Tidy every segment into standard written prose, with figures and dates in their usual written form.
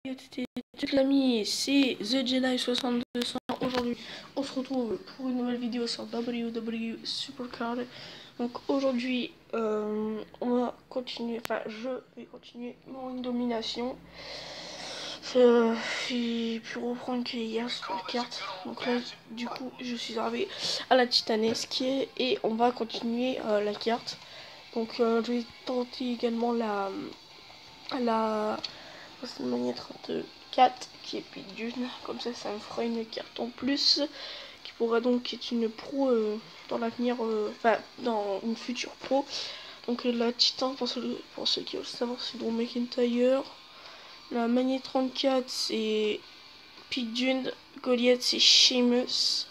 Salut l'ami, c'est The Jedi 6200. Aujourd'hui, on se retrouve pour une nouvelle vidéo sur WW Supercard. Donc aujourd'hui, on va continuer, enfin je vais continuer mon domination. J'ai pu reprendre que hier sur la carte. Donc là, du coup, je suis arrivé à la titanesque et on va continuer la carte. Donc je vais tenter également la manière 34 qui est Pique Dune, comme ça me fera une carte en plus qui pourra donc être une pro dans l'avenir, enfin dans une future pro. Donc la Titan, pour ceux qui veulent savoir, c'est Drew McIntyre. La Manier 34 c'est Pique Dune. Goliath c'est Sheamus.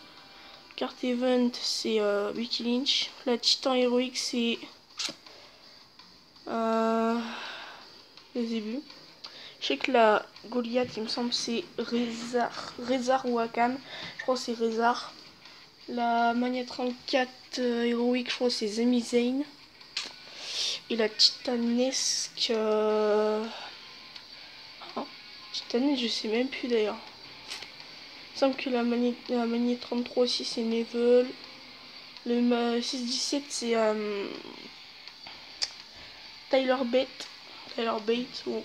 Carte Event c'est Becky Lynch. La Titan héroïque c'est les débuts. Je sais que la Goliath, il me semble, c'est Rezar ou Akan. Je crois que c'est Rezar. La Mania 34 héroïque, je crois que c'est Sami Zayn. Et la titanesque... titanesque, je sais même plus d'ailleurs. Il me semble que la Mania 33 aussi, c'est Neville. Le 617, c'est Tyler Bate. Tyler Bate, ou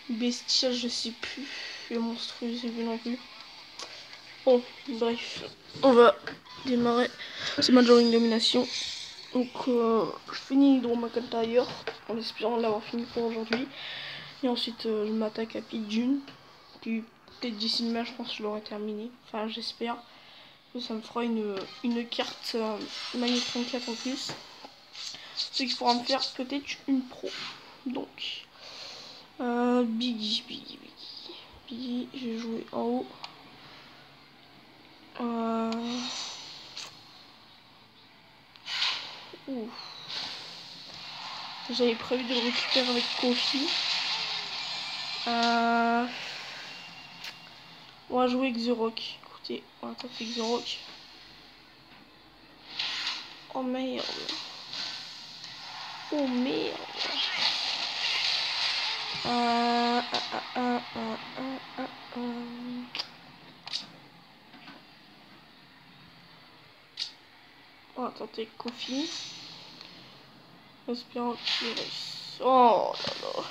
Bestia, je sais plus. Le monstrueux, j'ai vu non plus. Bon, bref, on va démarrer ce match en domination. Donc, je finis Drew McIntyre en espérant l'avoir fini pour aujourd'hui. Et ensuite, je m'attaque à Pique Dune. Puis, peut-être d'ici le match, je pense que je l'aurai terminé. Enfin, j'espère. Ça me fera une carte Mania 34 en plus. Ce qui pourra me faire peut-être une pro. Donc, Biggie, je vais jouer en haut. J'avais prévu de le récupérer avec Kofi. On va jouer avec The Rock. Écoutez, on va tenter avec The Rock. Oh merde. Oh merde. On va tenter avec Kofi. Espérant qu'il réussisse. Oh là là.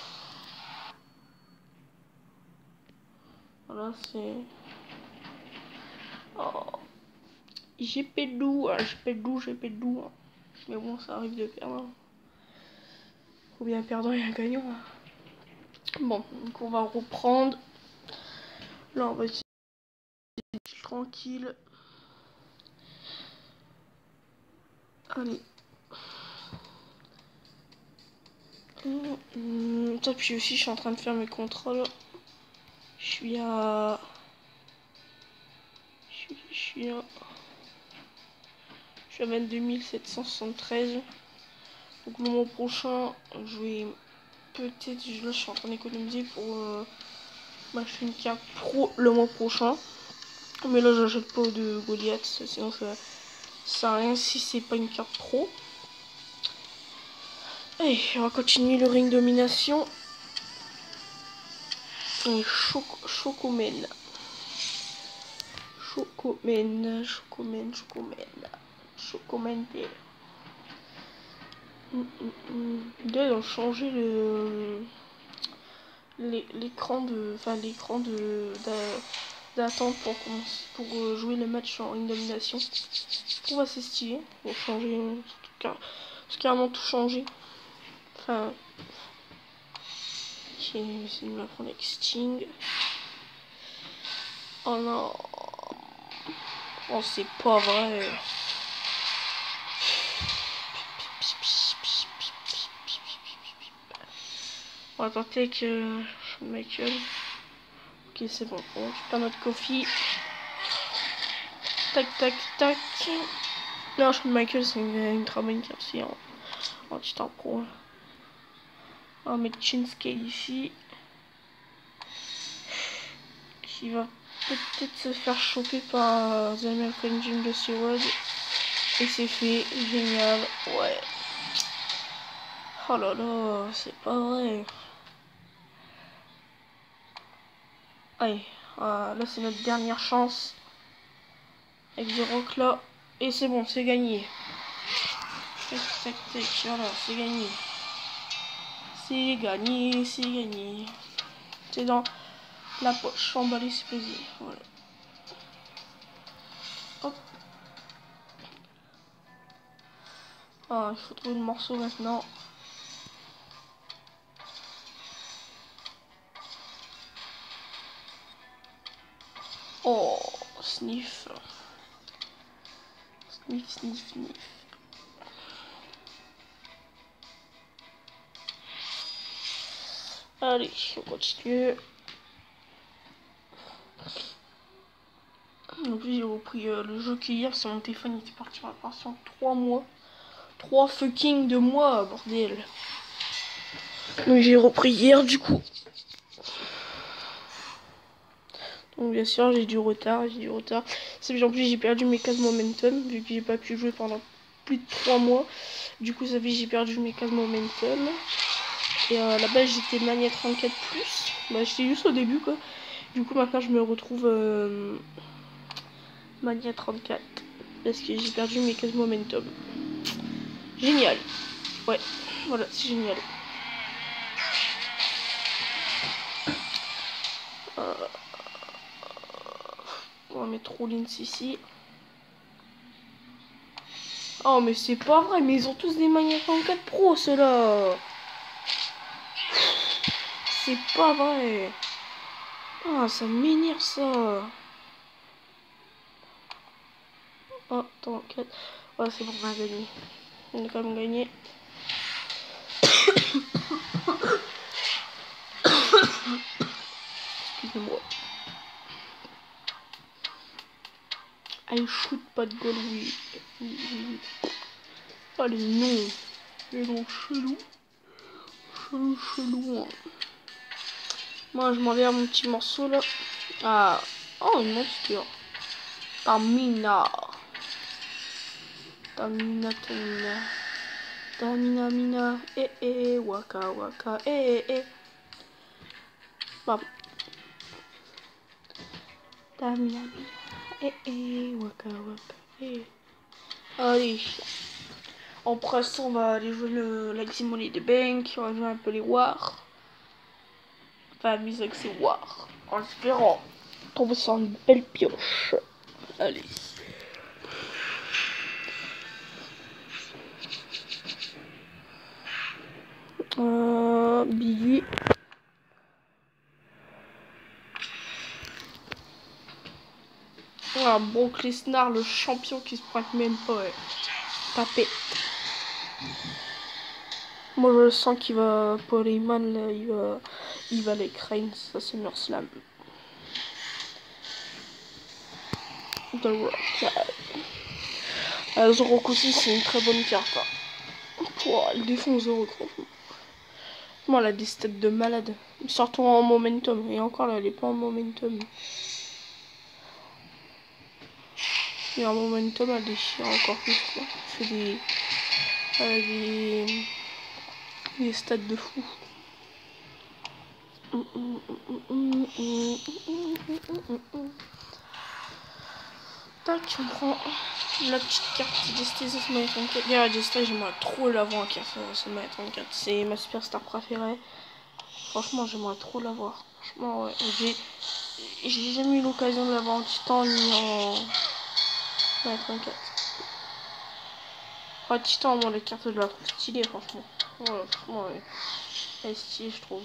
Voilà, c'est... Oh. J'ai perdu. Mais bon, ça arrive de perdre. Ou bien perdant et un gagnant. Bon, donc on va reprendre. Là, on va essayer tranquille. Allez. Top, puis aussi, je suis en train de faire mes contrôles. Je suis à 22 773. Donc le mois prochain, je vais peut-être, là je suis en train d'économiser pour m'acheter une carte pro le mois prochain. Mais là j'achète pas de Goliath, sinon ça sert à rien si c'est pas une carte pro. Allez, on va continuer le ring domination. Et Chocomen. Là, ils ont changé l'écran d'attente pour jouer le match en domination. On va c'est stylé. Ils ont changé, c'est carrément tout changé. Enfin, j'ai essayé de me prendre avec Sting. Oh non. Oh, c'est pas vrai. On va tenter avec Shawn Michael. Ok, c'est bon. On récupère notre Kofi. Tac, tac, tac. Non, Shawn Michael, c'est une très bonne carte aussi en titan pro. On va mettre Shinsuke ici. Qui va peut-être se faire choper par The American Dream de Seward. Et c'est fait. Génial. Ouais. Oh là là, c'est pas vrai. Allez, là c'est notre dernière chance. Avec The Rock là. Et c'est bon, c'est gagné. Tac, tac, tac, voilà, c'est gagné. C'est gagné, c'est gagné. C'est dans la poche, emballé, c'est posé. Voilà. Hop. Ah, il faut trouver le morceau maintenant. Oh, sniff. Sniff, sniff, sniff. Allez, on continue. En plus, j'ai repris le jeu qu'hier sur mon téléphone, il était parti en version 3 mois. 3 fucking de mois, bordel. Donc j'ai repris hier du coup. Donc bien sûr, j'ai du retard. C'est bien, en plus j'ai perdu mes cases momentum, vu que j'ai pas pu jouer pendant plus de 3 mois. Du coup, ça fait que j'ai perdu mes cases momentum. Et là-bas, j'étais Mania 34+. Bah, j'étais juste au début, quoi. Du coup, maintenant, je me retrouve Mania 34. Parce que j'ai perdu mes cases momentum. Génial. Ouais, voilà, c'est génial. On va mettre Rollins ici. Oh, mais c'est pas vrai, mais ils ont tous des Mania 34 Pro, ceux-là. C'est pas vrai. Ah, ça m'énerve, ça. Oh, attends, 4. Ouais, c'est bon, on a gagné. On a quand même gagné. Excusez-moi. I shoot pas de goal, oui. Allez, non. Les noms chelous. Chelou. Moi, je m'enlève mon petit morceau, là. Ah. Oh, une monture. Tamina. Tamina, waka, Bam. Tamina, waka, Allez. En presse, on va aller jouer la Ximoli des Bank. On va jouer un peu les War. Enfin, mise avec ces War. En espérant tomber sur une belle pioche. Allez. Billy. Ah, Brock Lesnar, le champion qui se pointe même pas. Ouais. Tapé. Moi je sens qu'il va, Paul Heyman là, il va les craindre, ça c'est SummerSlam. The Rock. The Rock aussi c'est une très bonne carte. Hein. Oh, elle défonce The Rock. Moi elle a des stats de malade. Surtout en momentum. Et encore là elle est pas en momentum. Et en momentum elle déchire encore plus quoi. Elle fait des stats de fou. Tac, on prend la petite carte d'esthésie Mania 34. D'ailleurs, Jester, j'aimerais trop l'avoir en carte sur Mania 34. C'est ma superstar préférée. Franchement, j'aimerais trop l'avoir. Franchement, ouais. J'ai jamais eu l'occasion de l'avoir en Titan ni en Mania 34. Enfin, Titan, moi, les cartes, je la trouve stylée, franchement. Ouais, franchement, ouais. Elle est stylée, je trouve.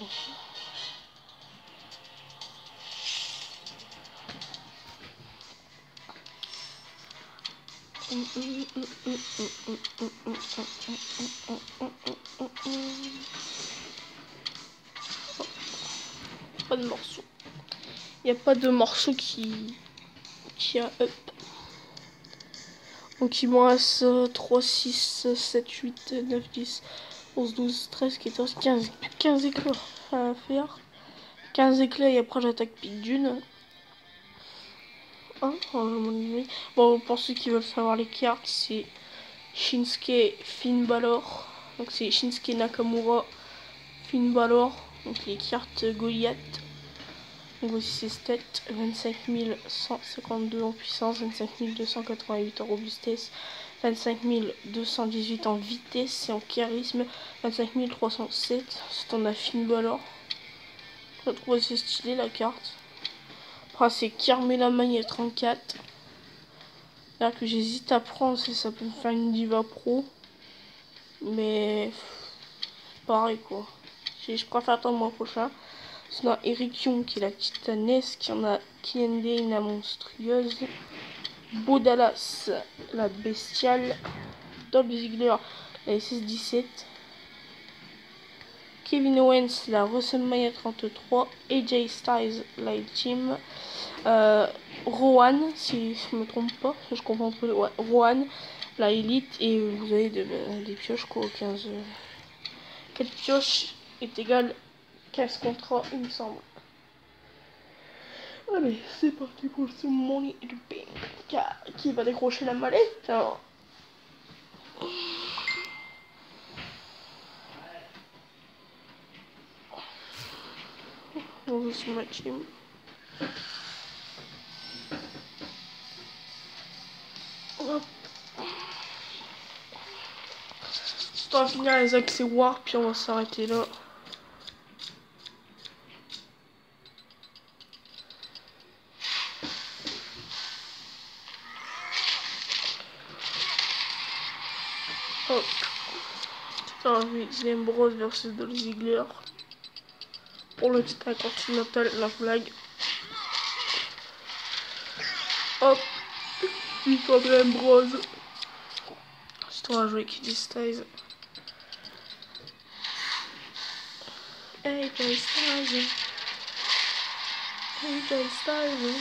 Pas de morceau. Il n'y a pas de morceau qui a up. Donc il m'en reste 3, 6, 7, 8, 9, 10, 11, 12, 13, 14, 15. 15 éclats à faire. 15 éclats et après j'attaque pique d'une. Oh, bon, pour ceux qui veulent savoir les cartes, c'est Shinsuke, Finn Balor. Donc c'est Shinsuke Nakamura, Finn Balor. Donc les cartes Goliath. voici ses stats. 25 152 en puissance, 25 288 en robustesse, 25 218 en vitesse et en charisme, 25 307. C'est en affine alors. Je la trouve assez stylée la carte. Après c'est Carmela Magne 34. Là que j'hésite à prendre si ça peut me faire une diva pro. Mais pareil quoi. Je préfère attendre le mois prochain. Sinon Eric Young qui est la titanesque. Il y en a Kiende, la monstrueuse. Bodalas, la bestiale. Dolph Ziggler, la SS17. Kevin Owens, la WrestleMania 33. AJ Styles, la Team. Rowan, si je me trompe pas, je comprends pas. Ouais, Rowan, la Elite. Et vous avez des pioches quoi, 15. 4 pioches est égal 15 contrats, il me semble. Allez, c'est parti pour ce Money in the Bank. Qui va décrocher la mallette? Alors. On joue sur ma team. Hop. On va finir les accès War, puis on va s'arrêter là. Hop. C'est Ambrose versus Dolph Ziggler. Pour le titre continental, la flag. Hop. Victoire de Ambrose. C'est toi à jouer avec AJ Styles. AJ Styles. AJ Styles.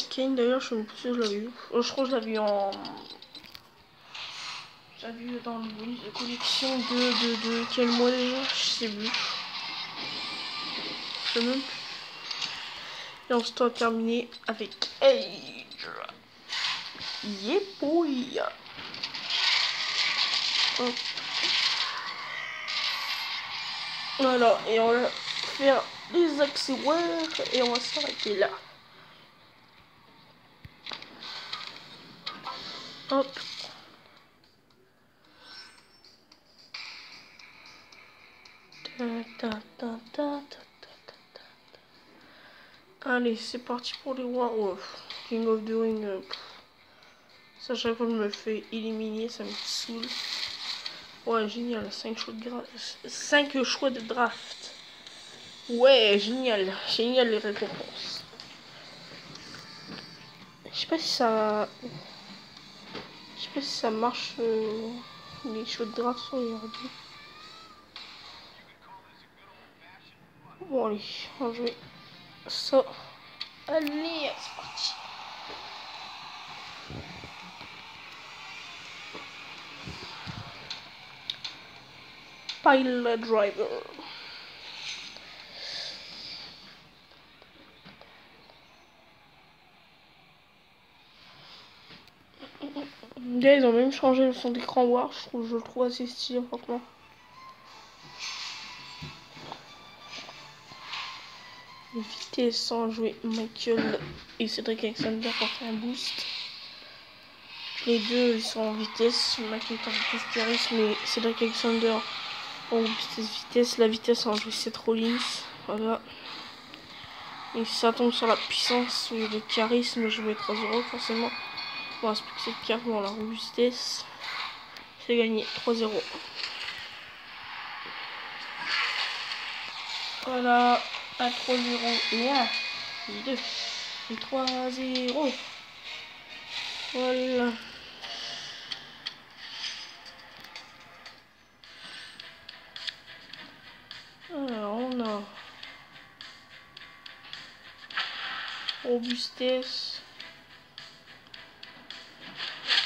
Kane d'ailleurs, je ne sais plus si je l'avais vu. Je crois que je l'avais vu en. J'avais vu dans le bonus de collection de quel mois déjà? Je sais plus. Je sais même plus. Et on se doit terminer avec Age. Yepouille. Hop. Voilà, et on va faire les accessoires et on va s'arrêter là. Hop. Allez, c'est parti pour les Warwolf. King of the Ring. Ça, chaque fois, je me fais éliminer, ça me saoule. Ouais, génial. 5 choix de draft. Ouais, génial. Génial les récompenses. Je sais pas si ça. Je sais pas si ça marche. Les choix de draft sur les ordi. Bon, allez, on va jouer ça. Allez, c'est parti. Pilot Driver. Là, ils ont même changé le fond d'écran War, je le trouve assez stylé, franchement. Vitesse sans jouer Michael et Cedric Alexander pour faire un boost. Les deux ils sont en vitesse, Michael est en vitesse charisme mais Cedric Alexander en vitesse. La vitesse en jouer Seth Rollins. Voilà. Et si ça tombe sur la puissance ou le charisme, je vais 3-0 forcément. Bon, c'est plus que cette carte, bon, la robustesse. J'ai gagné 3-0. Voilà, un 3-0 et 1, et 2, et 3-0. Voilà. Alors, on a robustesse,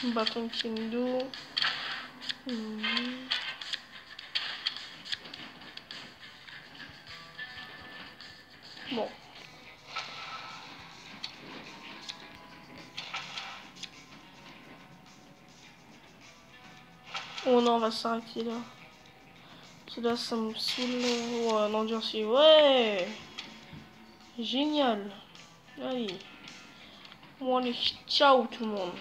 bâton Kendo. Bon. Oh non, on va s'arrêter là. Là, ça me saoule. Ouais, l'endurci. Ouais. Génial. Allez. Bon, allez, ciao tout le monde.